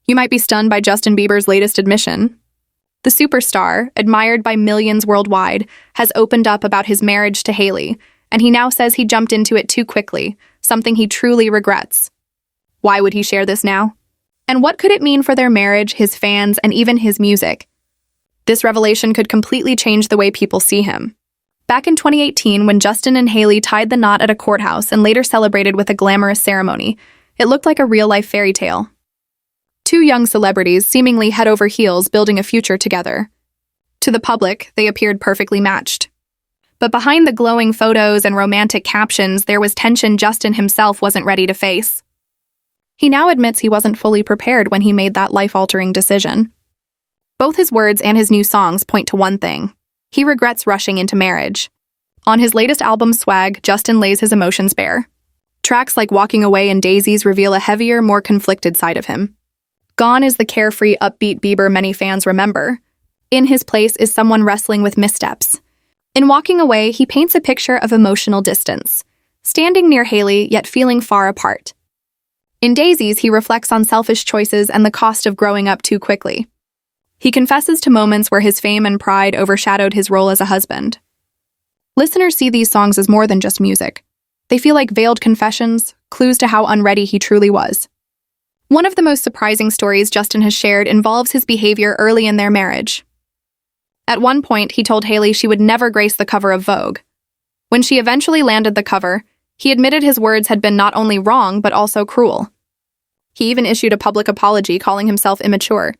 You might be stunned by Justin Bieber's latest admission. The superstar, admired by millions worldwide, has opened up about his marriage to Hailey, and he now says he jumped into it too quickly, something he truly regrets. Why would he share this now? And what could it mean for their marriage, his fans, and even his music? This revelation could completely change the way people see him. Back in 2018, when Justin and Hailey tied the knot at a courthouse and later celebrated with a glamorous ceremony, it looked like a real-life fairy tale. Two young celebrities seemingly head over heels building a future together. To the public, they appeared perfectly matched. But behind the glowing photos and romantic captions, there was tension Justin himself wasn't ready to face. He now admits he wasn't fully prepared when he made that life-altering decision. Both his words and his new songs point to one thing. He regrets rushing into marriage. On his latest album, Swag, Justin lays his emotions bare. Tracks like Walking Away and Daisies reveal a heavier, more conflicted side of him. Gone is the carefree, upbeat Bieber many fans remember. In his place is someone wrestling with missteps. In Walking Away, he paints a picture of emotional distance, standing near Hailey yet feeling far apart. In Daisies, he reflects on selfish choices and the cost of growing up too quickly. He confesses to moments where his fame and pride overshadowed his role as a husband. Listeners see these songs as more than just music. They feel like veiled confessions, clues to how unready he truly was. One of the most surprising stories Justin has shared involves his behavior early in their marriage. At one point, he told Hailey she would never grace the cover of Vogue. When she eventually landed the cover, he admitted his words had been not only wrong, but also cruel. He even issued a public apology, calling himself immature.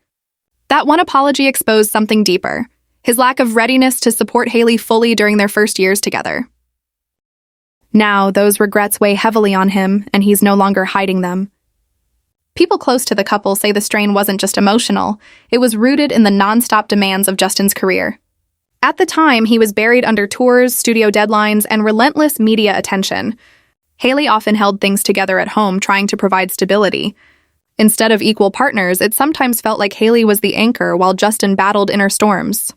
That one apology exposed something deeper, his lack of readiness to support Hailey fully during their first years together. Now, those regrets weigh heavily on him, and he's no longer hiding them. People close to the couple say the strain wasn't just emotional, it was rooted in the non-stop demands of Justin's career. At the time, he was buried under tours, studio deadlines, and relentless media attention. Hailey often held things together at home, trying to provide stability. Instead of equal partners, it sometimes felt like Hailey was the anchor while Justin battled inner storms.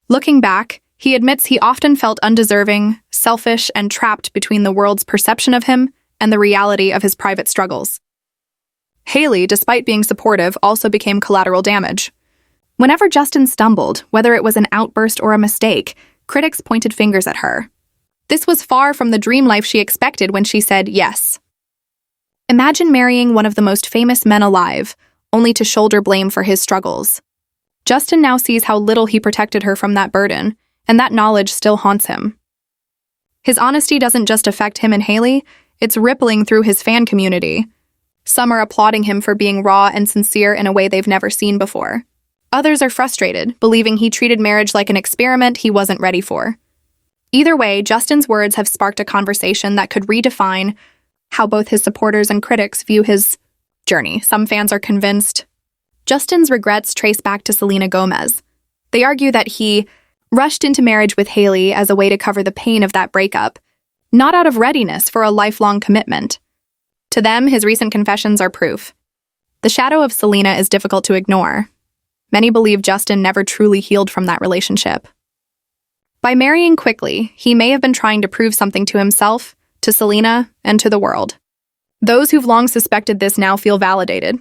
Looking back, he admits he often felt undeserving, selfish, and trapped between the world's perception of him and the reality of his private struggles. Hailey, despite being supportive, also became collateral damage. Whenever Justin stumbled, whether it was an outburst or a mistake, critics pointed fingers at her. This was far from the dream life she expected when she said yes. Imagine marrying one of the most famous men alive, only to shoulder blame for his struggles. Justin now sees how little he protected her from that burden, and that knowledge still haunts him. His honesty doesn't just affect him and Hailey, it's rippling through his fan community. Some are applauding him for being raw and sincere in a way they've never seen before. Others are frustrated, believing he treated marriage like an experiment he wasn't ready for. Either way, Justin's words have sparked a conversation that could redefine how both his supporters and critics view his journey. Some fans are convinced Justin's regrets trace back to Selena Gomez. They argue that he rushed into marriage with Hailey as a way to cover the pain of that breakup, not out of readiness for a lifelong commitment. To them, his recent confessions are proof. The shadow of Selena is difficult to ignore. Many believe Justin never truly healed from that relationship. By marrying quickly, he may have been trying to prove something to himself, to Selena, and to the world. Those who've long suspected this now feel validated.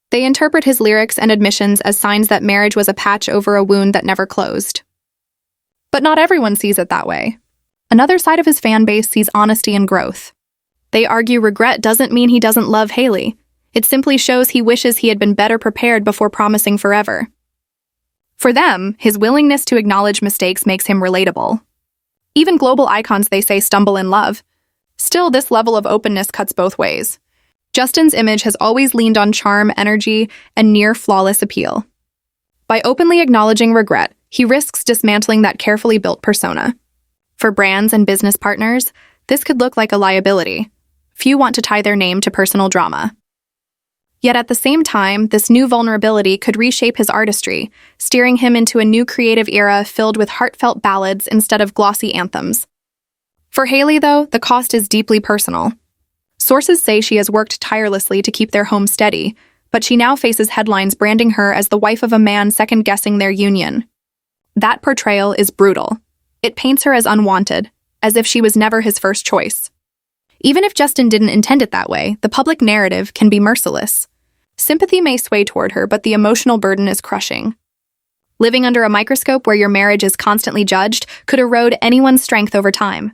They interpret his lyrics and admissions as signs that marriage was a patch over a wound that never closed. But not everyone sees it that way. Another side of his fan base sees honesty and growth. They argue regret doesn't mean he doesn't love Hailey. It simply shows he wishes he had been better prepared before promising forever. For them, his willingness to acknowledge mistakes makes him relatable. Even global icons, they say, stumble in love. Still, this level of openness cuts both ways. Justin's image has always leaned on charm, energy, and near-flawless appeal. By openly acknowledging regret, he risks dismantling that carefully built persona. For brands and business partners, this could look like a liability. Few want to tie their name to personal drama. Yet at the same time, this new vulnerability could reshape his artistry, steering him into a new creative era filled with heartfelt ballads instead of glossy anthems. For Hailey, though, the cost is deeply personal. Sources say she has worked tirelessly to keep their home steady, but she now faces headlines branding her as the wife of a man second-guessing their union. That portrayal is brutal. It paints her as unwanted, as if she was never his first choice. Even if Justin didn't intend it that way, the public narrative can be merciless. Sympathy may sway toward her, but the emotional burden is crushing. Living under a microscope where your marriage is constantly judged could erode anyone's strength over time.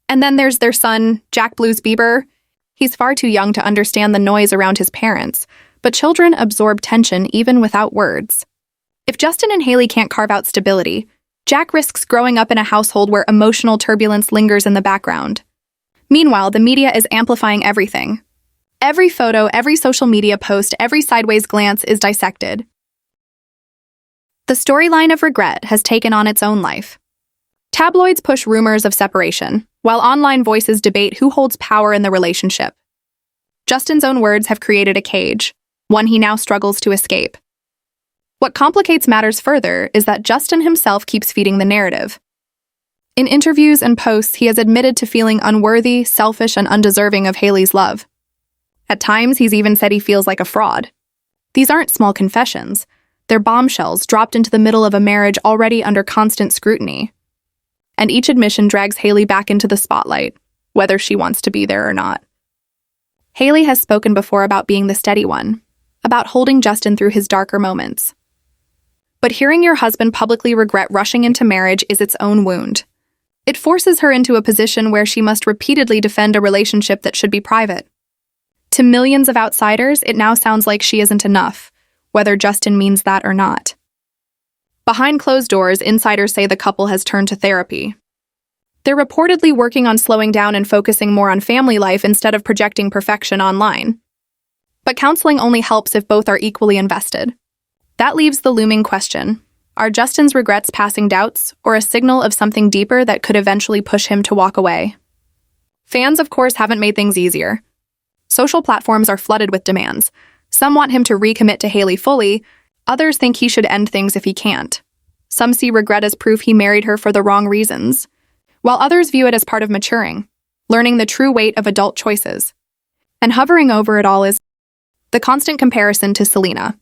And then there's their son, Jack Blues Bieber. He's far too young to understand the noise around his parents, but children absorb tension even without words. If Justin and Hailey can't carve out stability, Jack risks growing up in a household where emotional turbulence lingers in the background. Meanwhile, the media is amplifying everything. Every photo, every social media post, every sideways glance is dissected. The storyline of regret has taken on its own life. Tabloids push rumors of separation, while online voices debate who holds power in the relationship. Justin's own words have created a cage, one he now struggles to escape. What complicates matters further is that Justin himself keeps feeding the narrative. In interviews and posts, he has admitted to feeling unworthy, selfish, and undeserving of Hailey's love. At times, he's even said he feels like a fraud. These aren't small confessions. They're bombshells dropped into the middle of a marriage already under constant scrutiny. And each admission drags Hailey back into the spotlight, whether she wants to be there or not. Hailey has spoken before about being the steady one, about holding Justin through his darker moments. But hearing your husband publicly regret rushing into marriage is its own wound. It forces her into a position where she must repeatedly defend a relationship that should be private. To millions of outsiders, it now sounds like she isn't enough, whether Justin means that or not. Behind closed doors, insiders say the couple has turned to therapy. They're reportedly working on slowing down and focusing more on family life instead of projecting perfection online. But counseling only helps if both are equally invested. That leaves the looming question: are Justin's regrets passing doubts, or a signal of something deeper that could eventually push him to walk away? Fans, of course, haven't made things easier. Social platforms are flooded with demands. Some want him to recommit to Hailey fully, others think he should end things if he can't. Some see regret as proof he married her for the wrong reasons, while others view it as part of maturing, learning the true weight of adult choices. And hovering over it all is the constant comparison to Selena.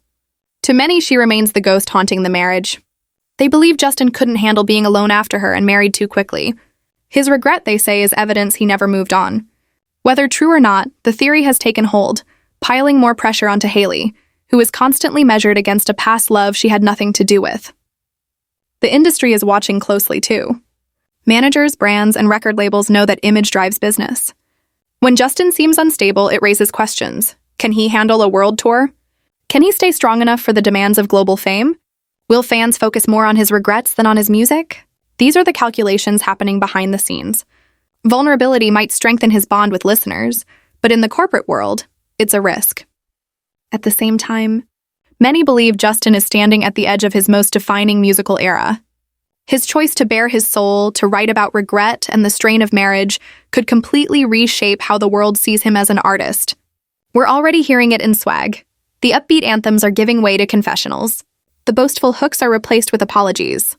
To many, she remains the ghost haunting the marriage. They believe Justin couldn't handle being alone after her and married too quickly. His regret, they say, is evidence he never moved on. Whether true or not, the theory has taken hold, piling more pressure onto Hailey, who is constantly measured against a past love she had nothing to do with. The industry is watching closely, too. Managers, brands, and record labels know that image drives business. When Justin seems unstable, it raises questions. Can he handle a world tour? Can he stay strong enough for the demands of global fame? Will fans focus more on his regrets than on his music? These are the calculations happening behind the scenes. Vulnerability might strengthen his bond with listeners, but in the corporate world, it's a risk. At the same time, many believe Justin is standing at the edge of his most defining musical era. His choice to bare his soul, to write about regret and the strain of marriage, could completely reshape how the world sees him as an artist. We're already hearing it in swag. The upbeat anthems are giving way to confessionals. The boastful hooks are replaced with apologies.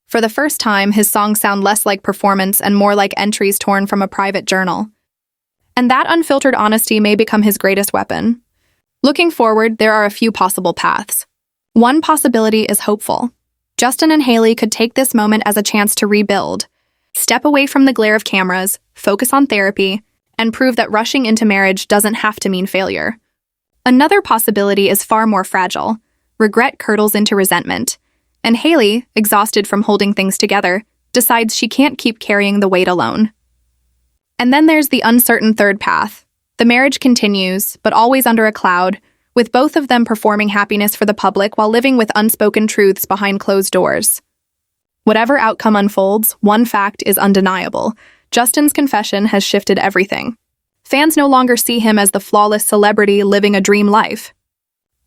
For the first time, his songs sound less like performance and more like entries torn from a private journal. And that unfiltered honesty may become his greatest weapon. Looking forward, there are a few possible paths. One possibility is hopeful. Justin and Hailey could take this moment as a chance to rebuild, step away from the glare of cameras, focus on therapy, and prove that rushing into marriage doesn't have to mean failure. Another possibility is far more fragile. Regret curdles into resentment, and Hailey, exhausted from holding things together, decides she can't keep carrying the weight alone. And then there's the uncertain third path. The marriage continues, but always under a cloud, with both of them performing happiness for the public while living with unspoken truths behind closed doors. Whatever outcome unfolds, one fact is undeniable. Justin's confession has shifted everything. Fans no longer see him as the flawless celebrity living a dream life.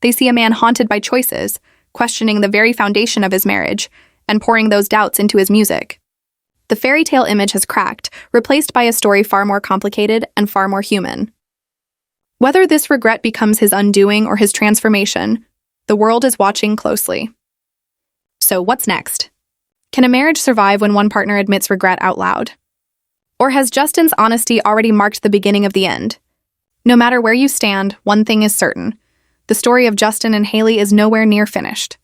They see a man haunted by choices, questioning the very foundation of his marriage, and pouring those doubts into his music. The fairy tale image has cracked, replaced by a story far more complicated and far more human. Whether this regret becomes his undoing or his transformation, the world is watching closely. So what's next? Can a marriage survive when one partner admits regret out loud? Or has Justin's honesty already marked the beginning of the end? No matter where you stand, one thing is certain. The story of Justin and Hailey is nowhere near finished.